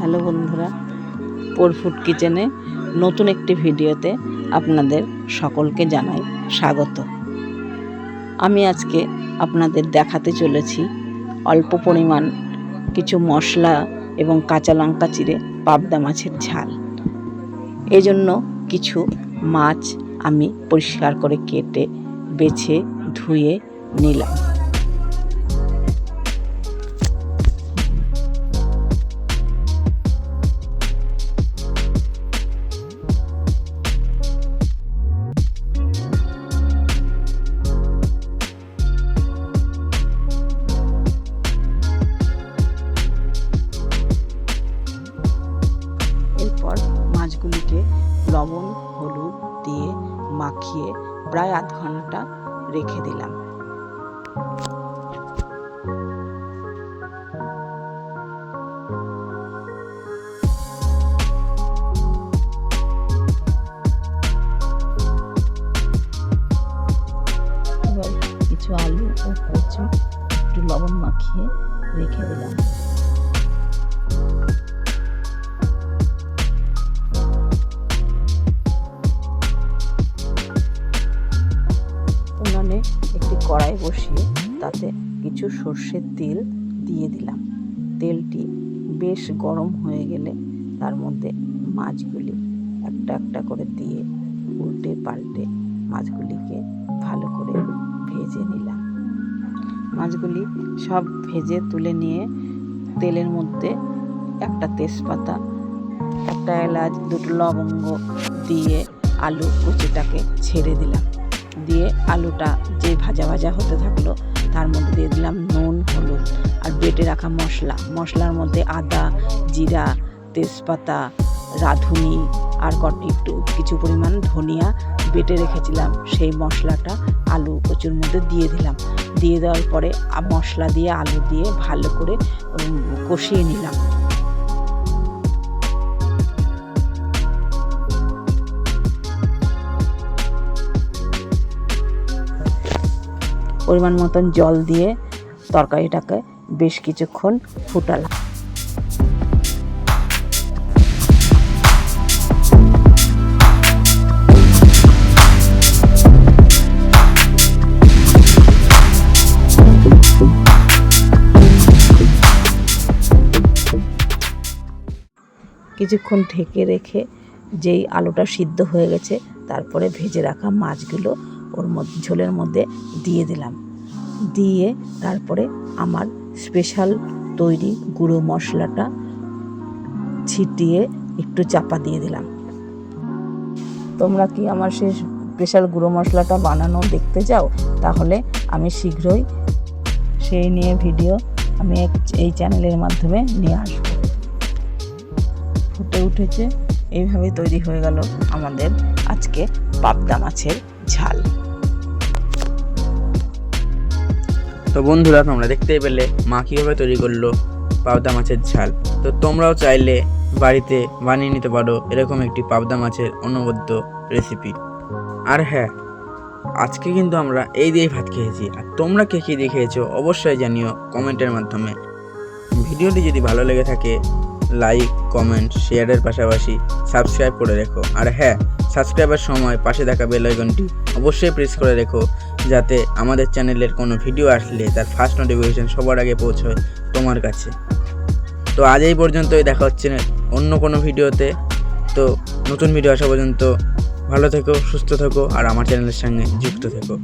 Hello বন্ধুরা, পোর food কিচেনে নতুন একটি ভিডিওতে আপনাদের সকলকে জানাই স্বাগত। আমি আজকে আপনাদের দেখাতে চলেছি অল্প পরিমাণ কিছু মশলা এবং কাঁচা লঙ্কা চিড়ে পাবদা মাছের ঝাল। এজন্য কিছু মাছ আমি পরিষ্কার করে কেটে বেছে ধুয়ে নিলাম। এরপর মাছগুলিকে লবণ হলুদ দিয়ে মাখিয়ে প্রায় আধ ঘন্টা রেখে দিলাম। এবার কিছু আলু ও কচু একটু লবণ মাখিয়ে রেখে দিলাম। উনানে একটি কড়াই বসিয়ে তাতে কিছু সর্ষের তেল দিয়ে দিলাম। তেলটি বেশ গরম হয়ে গেলে তার মধ্যে মাছগুলি একটা একটা করে দিয়ে উল্টে পাল্টে মাছগুলিকে ভালো করে ভেজে নিলাম। মাছগুলি সব ভেজে তুলে নিয়ে তেলের মধ্যে একটা তেজপাতা, একটা এলাচ, দুটো লবঙ্গ দিয়ে আলু কুচিটাকে ছেড়ে দিলাম। দিয়ে আলুটা যে ভাজা ভাজা হতে থাকলো তার মধ্যে দিয়ে দিলাম নুন হলুদ আর বেটে রাখা মশলার মধ্যে আদা জিরা তেজপাতা রাঁধুনি আর একটু কিছু পরিমাণ ধনিয়া বেটে রেখেছিলাম, সেই মশলাটা আলু কচুর মধ্যে দিয়ে দিলাম। দিয়ে দেওয়ার পরে মশলা দিয়ে আলু দিয়ে ভালো করে কষিয়ে নিলাম। পরিমাণ মতন জল দিয়ে তরকারিটাকে বেশ কিছুক্ষণ ফুটালাম। কিছুক্ষণ ঢেকে রেখে যেই আলুটা সিদ্ধ হয়ে গেছে তারপরে ভেজে রাখা মাছগুলো ওর মধ্যে ঝোলের মধ্যে দিয়ে দিলাম। দিয়ে তারপরে আমার স্পেশাল তৈরি গুঁড়ো মশলাটা ছিটিয়ে একটু চাপা দিয়ে দিলাম। তোমরা কি আমার সেই স্পেশাল গুঁড়ো মশলাটা বানানো দেখতে চাও? তাহলে আমি শীঘ্রই সেই নিয়ে ভিডিও আমি এই চ্যানেলের মাধ্যমে নিয়ে আসবো। ফুটে উঠেছে, এইভাবে তৈরি হয়ে গেল আমাদের আজকে পাবদা মাছের ঝাল। তো বন্ধুরা, তোমরা দেখতেই পেলে মা কীভাবে তৈরি করলো পাবদা মাছের ঝাল। তো তোমরাও চাইলে বাড়িতে বানিয়ে নিতে পারো এরকম একটি পাবদা মাছের অনবদ্য রেসিপি। আর হ্যাঁ, আজকে কিন্তু আমরা এই দিয়েই ভাত খেয়েছি। আর তোমরা কে কী দিয়ে খেয়েছো অবশ্যই জানিও কমেন্টের মাধ্যমে। ভিডিওটি যদি ভালো লেগে থাকে লাইক কমেন্ট শেয়ারের পাশাপাশি সাবস্ক্রাইব করে রেখো। আর হ্যাঁ, সাবস্ক্রাইবের সময় পাশে থাকা বেল আইকনটি অবশ্যই প্রেস করে রেখো, যাতে আমাদের চ্যানেলের কোনো ভিডিও আসলে তার ফার্স্ট নোটিফিকেশন সবার আগে পৌঁছয় তোমার কাছে। তো আজ এই পর্যন্তই, দেখা হচ্ছে অন্য কোনো ভিডিওতে। তো নতুন ভিডিও আসা পর্যন্ত ভালো থেকো, সুস্থ থেকো আর আমার চ্যানেলের সঙ্গে যুক্ত থেকো।